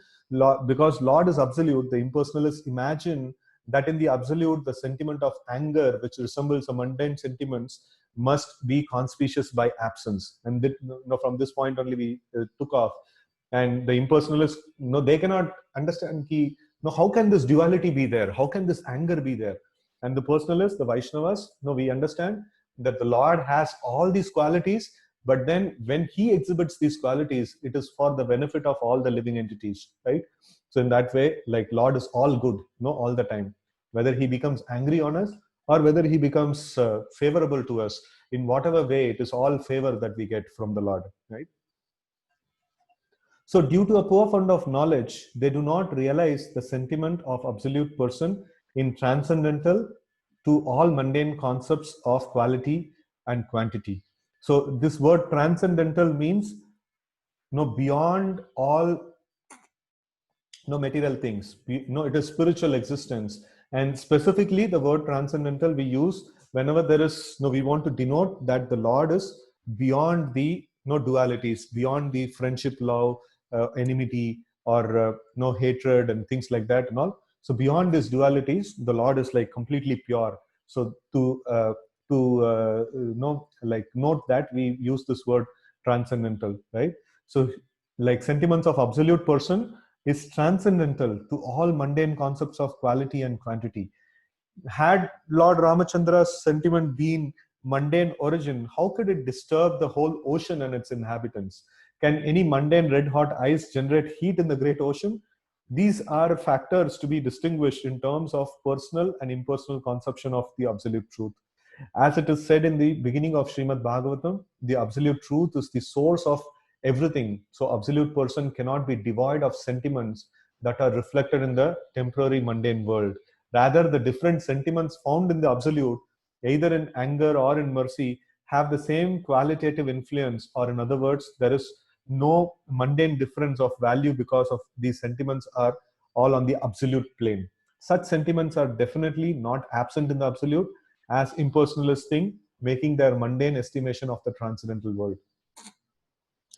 Because Lord is absolute, the impersonalists imagine that in the absolute, the sentiment of anger, which resembles a mundane sentiments, must be conspicuous by absence. And from this point only we took off. And the impersonalists, they cannot understand how can this duality be there? How can this anger be there? And the personalists, the Vaishnavas, we understand that the Lord has all these qualities, but then when he exhibits these qualities, it is for the benefit of all the living entities, right? So in that way, like Lord is all good, all the time. Whether he becomes angry on us or whether he becomes favorable to us, in whatever way, it is all favor that we get from the Lord, right? So due to a poor fund of knowledge, they do not realize the sentiment of absolute person in transcendental to all mundane concepts of quality and quantity. So this word transcendental means beyond all material things. It is spiritual existence. And specifically the word transcendental we use whenever there is we want to denote that the Lord is beyond the dualities, beyond the friendship, love, enmity, or no hatred and things like that and all. So beyond these dualities, the Lord is like completely pure. So like note that we use this word transcendental, right? So like sentiments of absolute person is transcendental to all mundane concepts of quality and quantity. Had Lord Ramachandra's sentiment been mundane origin, how could it disturb the whole ocean and its inhabitants? Can any mundane red hot ice generate heat in the great ocean? These are factors to be distinguished in terms of personal and impersonal conception of the absolute truth. As it is said in the beginning of Srimad Bhagavatam, the absolute truth is the source of everything. So absolute person cannot be devoid of sentiments that are reflected in the temporary mundane world. Rather, the different sentiments found in the absolute, either in anger or in mercy, have the same qualitative influence, or in other words, there is no mundane difference of value because of these sentiments are all on the absolute plane. Such sentiments are definitely not absent in the absolute, as impersonalists think, making their mundane estimation of the transcendental world.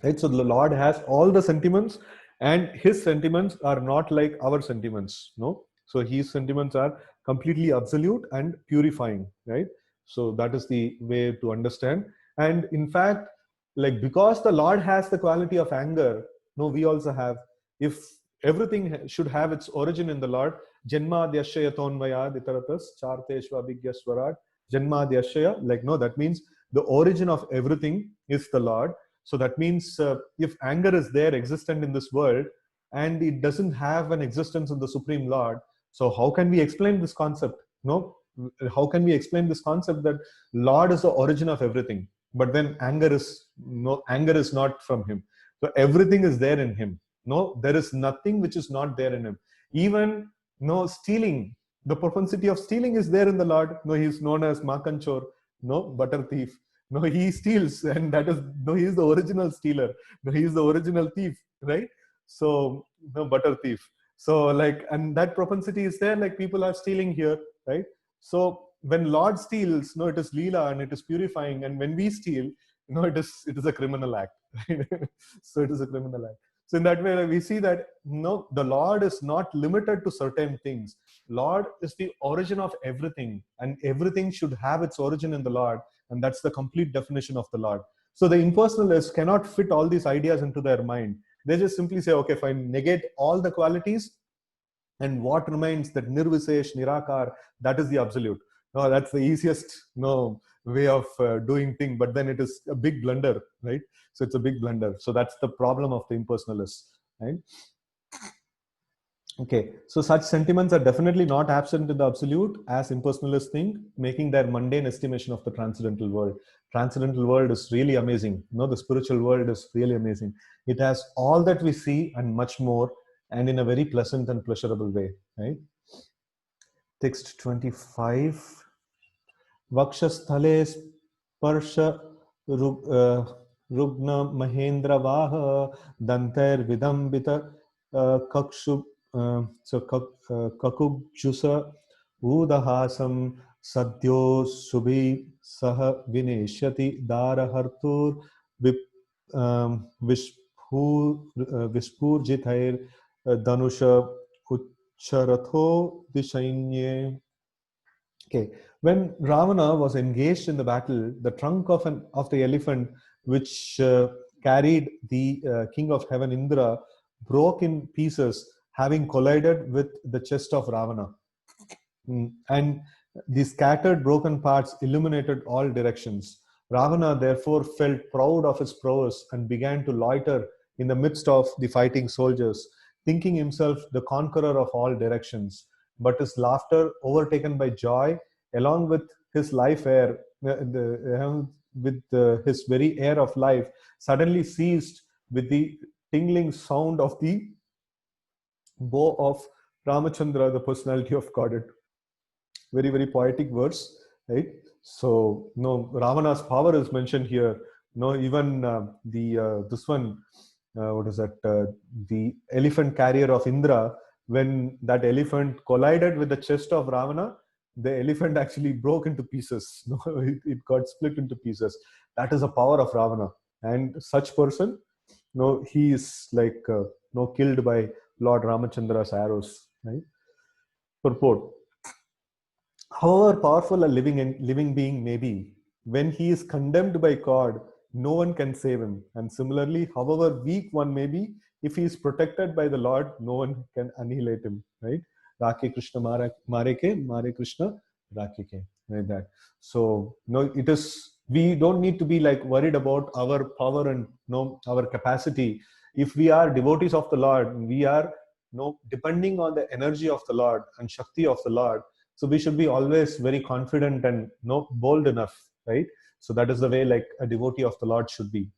Right? So the Lord has all the sentiments, and his sentiments are not like our sentiments, no. So his sentiments are completely absolute and purifying, right? So that is the way to understand. And in fact, like, because the Lord has the quality of anger, no, we also have. If everything should have its origin in the Lord, janmadhyashya tonvayad itaratas charteshva abhigyaswarat, janmadhyashya, like, no, that means the origin of everything is the Lord. So that means if anger is there existent in this world and it doesn't have an existence in the Supreme Lord, so how can we explain this concept? No, how can we explain this concept that Lord is the origin of everything, but then anger is no, anger is not from him. So everything is there in him. No, there is nothing which is not there in him. Even no stealing, the propensity of stealing is there in the Lord. No, he is known as Makanchor, no, butter thief. No, he steals, and that is, no, he is the original stealer. No, he is the original thief, right? So, no, butter thief. So, like, and that propensity is there, like people are stealing here, right? So when Lord steals, no, it is Leela and it is purifying. And when we steal, no, it is a criminal act. Right? So it is a criminal act. So in that way, like, we see that no, the Lord is not limited to certain things. Lord is the origin of everything, and everything should have its origin in the Lord. And that's the complete definition of the Lord. So the impersonalists cannot fit all these ideas into their mind. They just simply say, okay, fine, negate all the qualities, and what remains, that nirvisesh, nirakar, that is the absolute. No, that's the easiest no way of doing thing, but then it is a big blunder, right? So it's a big blunder. So that's the problem of the impersonalists, right? Okay, so such sentiments are definitely not absent in the absolute, as impersonalists think, making their mundane estimation of the transcendental world. Transcendental world is really amazing. No, the spiritual world is really amazing. It has all that we see and much more, and in a very pleasant and pleasurable way, right? Text 25. Vakshasthale sparsha rugna mahendra vaha danter vidambita kakshu kakubjusa udahasam sadyo subhi sah vineshyati darahartur vispurjithair danusha ucharatho dishainye. Okay, when Ravana was engaged in the battle, the trunk of the elephant, which carried the king of heaven Indra, broke in pieces, having collided with the chest of Ravana. And the scattered broken parts illuminated all directions. Ravana therefore felt proud of his prowess and began to loiter in the midst of the fighting soldiers, thinking himself the conqueror of all directions. But his laughter, overtaken by joy, along with his life air, with his very air of life, suddenly ceased with the tingling sound of the bow of Ramachandra, the personality of Godhead. Very, very poetic verse, right? So, no, Ravana's power is mentioned here. No, even this one, what is that? The elephant carrier of Indra, when that elephant collided with the chest of Ravana, the elephant actually broke into pieces. No, it got split into pieces. That is the power of Ravana. And such person, no, he is like no, killed by Lord Ramachandra's arrows, right? Purport. However powerful a living being may be, when he is condemned by God, no one can save him. And similarly, however weak one may be, if he is protected by the Lord, no one can annihilate him. Right? Rake Krishna Mareke, Mare Krishna Rakeke. Like that. So no, it is, we don't need to be like worried about our power and no, our capacity. If we are devotees of the Lord, we are no, depending on the energy of the Lord and Shakti of the Lord. So we should be always very confident and no, bold enough, right? So that is the way like a devotee of the Lord should be.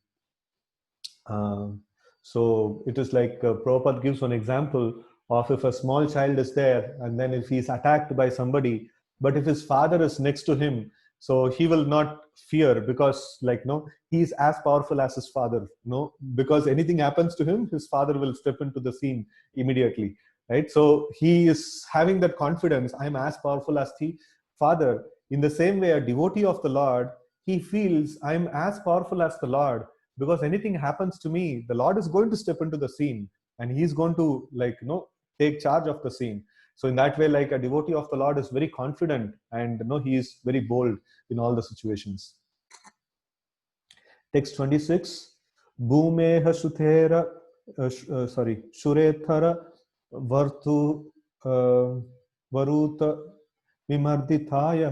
So it is like Prabhupada gives one example of, if a small child is there and then if he is attacked by somebody, but if his father is next to him, so he will not fear, because like no, he is as powerful as his father. No, because anything happens to him, his father will step into the scene immediately, right? So he is having that confidence, I am as powerful as the father. In the same way, a devotee of the Lord, he feels I am as powerful as the Lord, because anything happens to me, the Lord is going to step into the scene and he's going to, like, take charge of the scene. So in that way, like, a devotee of the Lord is very confident, and he is very bold in all the situations. Text 26. Bhumeha Shuthera, Shurethara Vartu Varuta Vimardithaya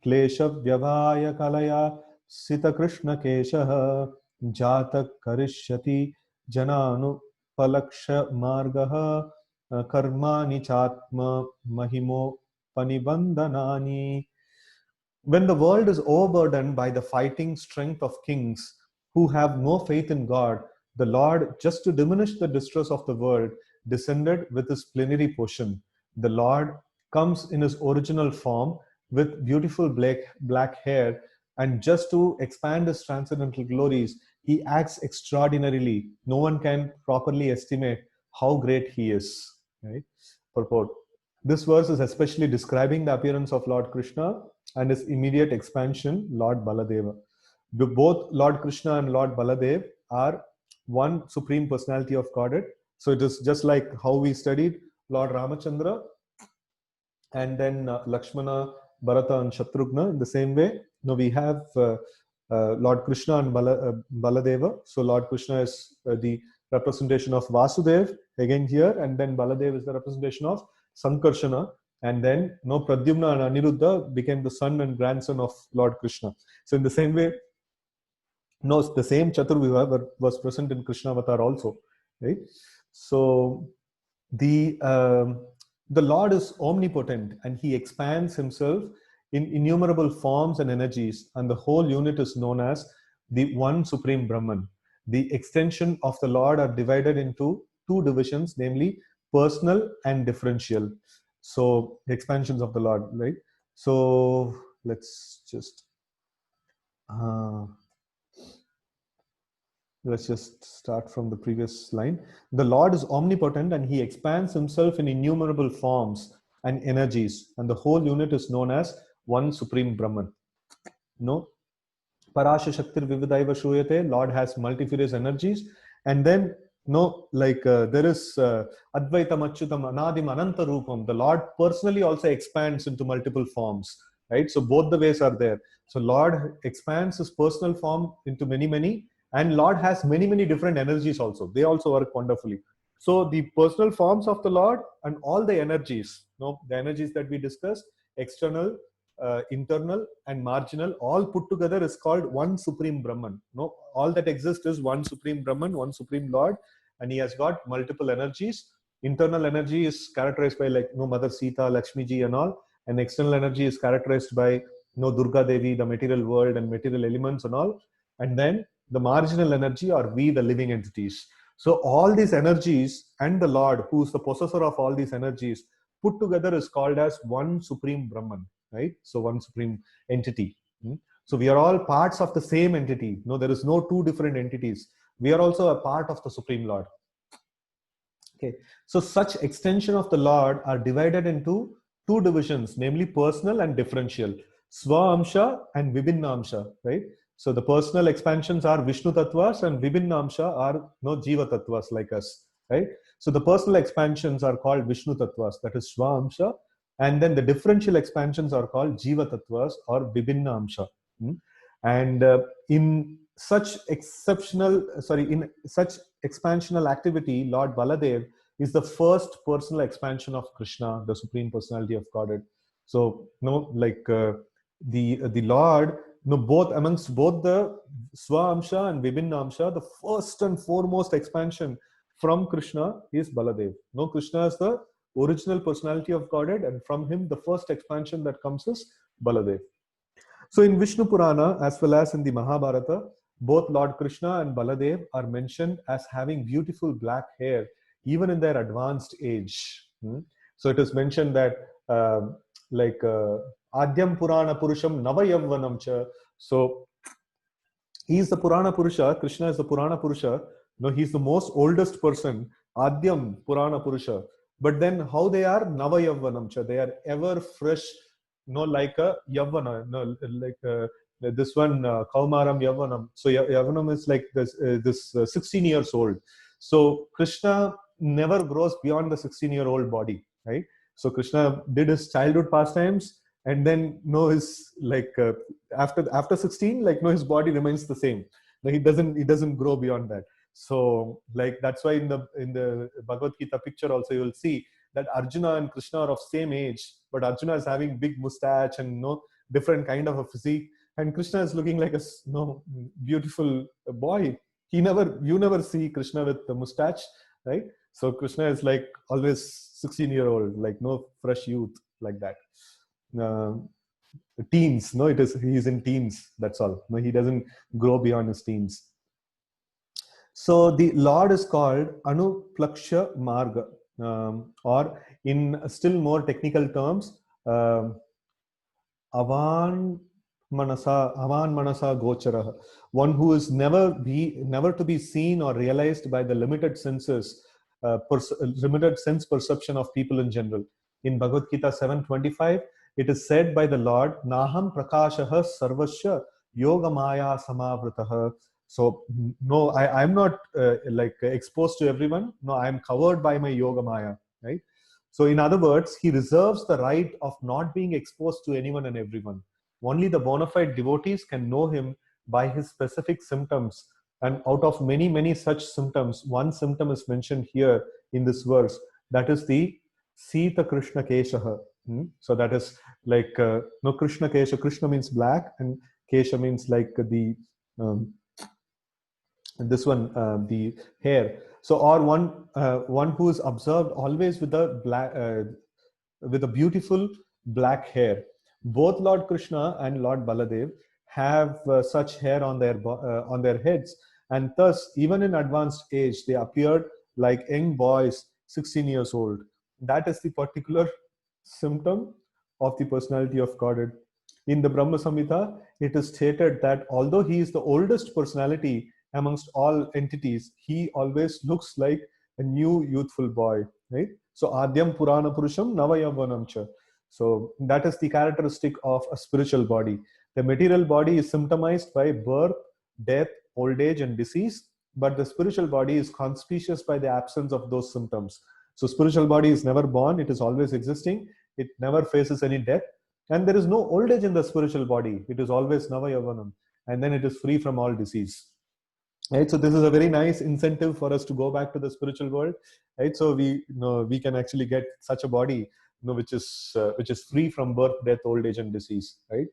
Klesha Vyavaya Kalaya Sita Krishna Keshaha Jata Karishyati Jananu Palaksha Margaha Karmani Chatma Mahimo Panibandhanani. When the world is overburdened by the fighting strength of kings who have no faith in God, the Lord, just to diminish the distress of the world, descended with his plenary portion. The Lord comes in his original form with beautiful black hair, and just to expand his transcendental glories, he acts extraordinarily. No one can properly estimate how great he is. Right? Purport. This verse is especially describing the appearance of Lord Krishna and his immediate expansion, Lord Baladeva. Both Lord Krishna and Lord Baladev are one supreme personality of Godhead. So it is just like how we studied Lord Ramachandra and then Lakshmana, Bharata, and Shatrughna. In the same way, we have Lord Krishna and Baladeva. So Lord Krishna is the representation of Vasudev again here, and then Baladev is the representation of Sankarshana, and then Pradyumna and Aniruddha became the son and grandson of Lord Krishna. So in the same way, the same Chaturvyuha was present in Krishna Avatar also, right? So the Lord is omnipotent, and he expands himself in innumerable forms and energies, and the whole unit is known as the one supreme Brahman. The extension of the Lord are divided into two divisions, namely personal and differential. So the expansions of the Lord, right? So let's just start from the previous line. The Lord is omnipotent, and he expands himself in innumerable forms and energies, and the whole unit is known as one supreme Brahman. Parasha Shaktir Vividaiva Shuyate, Lord has multifarious energies, and then there is Advaitam Achyutam Anadim Ananta Rupam. The Lord personally also expands into multiple forms, right? So both the ways are there. So Lord expands his personal form into many, and Lord has many different energies also. They also work wonderfully. So the personal forms of the Lord and all the energies, the energies that we discussed, external, internal, and marginal, all put together is called one supreme Brahman. All that exists is one supreme Brahman, one supreme Lord, and he has got multiple energies. Internal energy is characterized by Mother Sita, Lakshmi ji, and all, and external energy is characterized by Durga Devi, the material world and material elements and all, and then the marginal energy are we, the living entities. So all these energies and the Lord, who is the possessor of all these energies, put together is called as one supreme Brahman, right? So one supreme entity. So we are all parts of the same entity. There is no two different entities. We are also a part of the Supreme Lord. Okay. So such extension of the Lord are divided into two divisions, namely personal and differential. Swa-amsha and Vibhinna-amsha, right? So the personal expansions are Vishnu Tattvas, and Vibhinna-amsha are Jiva Tattvas like us, right? So the personal expansions are called Vishnu Tattvas, that is Swa-amsha, and then the differential expansions are called Jiva Tattvas or Vibhinna-amsha. And in such expansional activity, Lord Baladev is the first personal expansion of Krishna, the Supreme Personality of Godhead. So, the Lord, amongst both the Swa-amsha and Vibhinna-amsha, the first and foremost expansion from Krishna is Baladev. Krishna is the original personality of Godhead, and from him, the first expansion that comes is Baladev. So in Vishnu Purana, as well as in the Mahabharata, both Lord Krishna and Baladev are mentioned as having beautiful black hair, even in their advanced age. So it is mentioned that Adyam Purana Purusham Navayavvanam cha. So he is the Purana Purusha, Krishna is the Purana Purusha. He is the most oldest person, Adyam Purana Purusha. But then how they are? Navayavvanam cha. They are ever fresh, like a Yavana, this one, Kaumaram Yavanam. So Yavanam is like this 16 years old. So Krishna never grows beyond the 16-year-old body, right? So Krishna did his childhood pastimes, and then his like after 16, like his body remains the same. No, he doesn't grow beyond that. So like that's why in the Bhagavad Gita picture also you will see that Arjuna and Krishna are of same age, but Arjuna is having big mustache and different kind of a physique, and Krishna is looking like a beautiful boy. You never see Krishna with the mustache, right? So Krishna is like always 16-year-old, like no fresh youth like that. Uh, Teens, no, he's in teens. That's all. No, he doesn't grow beyond his teens. So the Lord is called Anuplaksha Marga, or in still more technical terms, Avan Manasa Gochara, one who is never to be seen or realized by the limited senses, limited sense perception of people in general. In Bhagavad Gita 7:25, it is said by the Lord, Naham Prakashah Sarvasya Yoga Maya Samavritah. So no, I'm not like exposed to everyone. No, I'm covered by my Yoga Maya, right? So in other words, he reserves the right of not being exposed to anyone and everyone. Only the bona fide devotees can know him by his specific symptoms. And out of many, many such symptoms, one symptom is mentioned here in this verse. That is the Sita Krishna Keshaha. So that is like, no, Krishna Kesha. Krishna means black, and Kesha means like the, this one, the hair. So, or one who is observed always with a black, with a beautiful black hair. Both Lord Krishna and Lord Baladev have such hair on their heads, and thus, even in advanced age, they appeared like young boys, 16 years old. That is the particular symptom of the personality of Godhead. In the Brahma Samhita, it is stated that although he is the oldest personality amongst all entities, he always looks like a new youthful boy, right? So Adyam Purana Purusham Navayavanam Cha. So that is the characteristic of a spiritual body. The material body is symptomized by birth, death, old age, and disease, but the spiritual body is conspicuous by the absence of those symptoms. So spiritual body is never born, it is always existing, it never faces any death, and there is no old age in the spiritual body. It is always Navayavanam, and then it is free from all disease. Right, so this is a very nice incentive for us to go back to the spiritual world, right? So we can actually get such a body, which is free from birth, death, old age, and disease, right?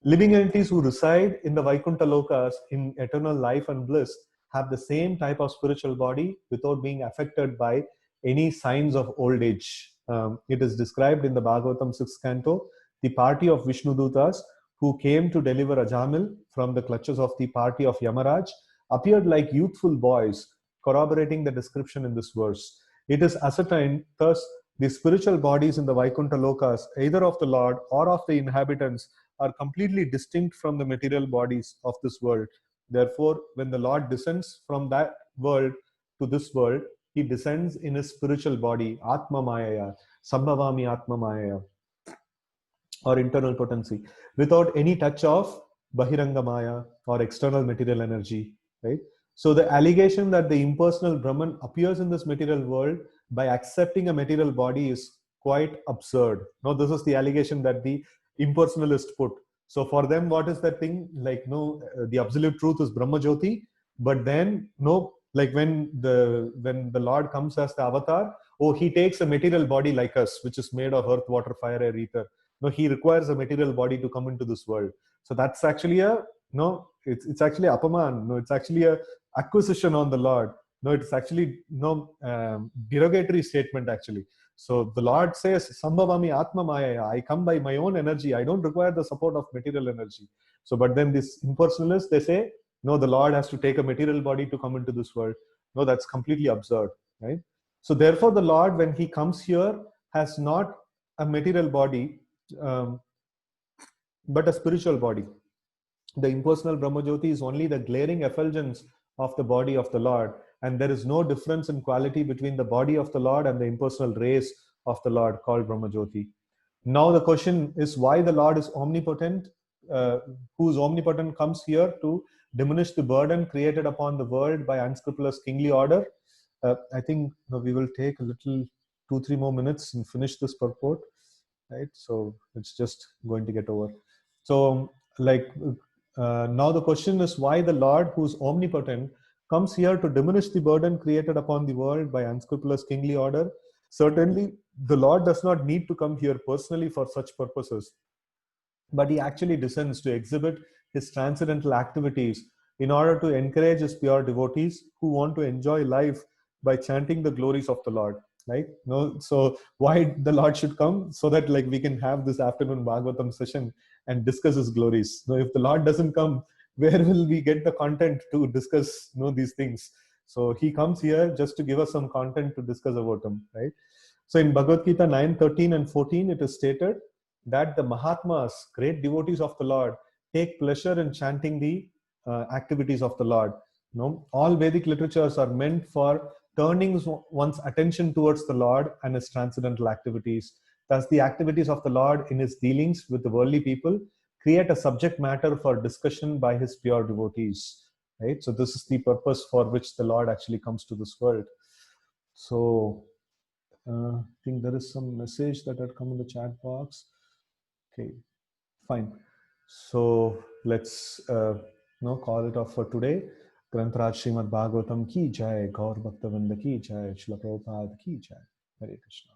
Living entities who reside in the Vaikuntha Lokas in eternal life and bliss have the same type of spiritual body without being affected by any signs of old age. It is described in the Bhagavatam 6th canto, the party of Vishnudutas who came to deliver Ajamil from the clutches of the party of Yamaraj appeared like youthful boys, corroborating the description in this verse. It is ascertained, thus, the spiritual bodies in the Vaikuntha Lokas, either of the Lord or of the inhabitants, are completely distinct from the material bodies of this world. Therefore, when the Lord descends from that world to this world, he descends in his spiritual body, Atma Maya, Sambhavami Atma Maya, or internal potency, without any touch of Bahiranga Maya or external material energy, right? So the allegation that the impersonal Brahman appears in this material world by accepting a material body is quite absurd. Now, this is the allegation that the impersonalist put. So for them, what is that thing? Like, the absolute truth is Brahma Jyoti, but then, like when the Lord comes as the avatar, he takes a material body like us, which is made of earth, water, fire, air, ether. No, he requires a material body to come into this world. So that's actually it's actually apaman. No, it's actually a acquisition on the Lord. No, it's actually derogatory statement actually. So the Lord says, Sambhavami Atma Maya, I come by my own energy. I don't require the support of material energy. So, but then this impersonalists, they say, no, the Lord has to take a material body to come into this world. No, that's completely absurd, right? So therefore, the Lord, when he comes here, has not a material body, but a spiritual body. The impersonal Brahmajyoti is only the glaring effulgence of the body of the Lord, and there is no difference in quality between the body of the Lord and the impersonal rays of the Lord called Brahmajyoti. Now the question is why the Lord is omnipotent, whose omnipotent comes here to diminish the burden created upon the world by unscrupulous kingly order. I think we will take a little 2-3 more minutes and finish this purport, right? So it's just going to get over. So like now the question is why the Lord, who's omnipotent, comes here to diminish the burden created upon the world by unscrupulous kingly order. Certainly the Lord does not need to come here personally for such purposes, but he actually descends to exhibit his transcendental activities in order to encourage his pure devotees who want to enjoy life by chanting the glories of the Lord. Right? No, so why the Lord should come? So that like we can have this afternoon Bhagavatam session and discuss his glories. Now, if the Lord doesn't come, where will we get the content to discuss these things? So he comes here just to give us some content to discuss about him, right? So in Bhagavad Gita 9:13 and 14, it is stated that the Mahatmas, great devotees of the Lord, take pleasure in chanting the activities of the Lord. All Vedic literatures are meant for turning one's attention towards the Lord and his transcendental activities. Thus, the activities of the Lord in his dealings with the worldly people create a subject matter for discussion by his pure devotees. Right? So this is the purpose for which the Lord actually comes to this world. So I think there is some message that had come in the chat box. Okay, fine. So let's call it off for today. Grantaraj Srimad Bhagavatam ki jai, Gaur Bhaktavinda ki jai, Srila Prabhupada ki jai. Hare Krishna.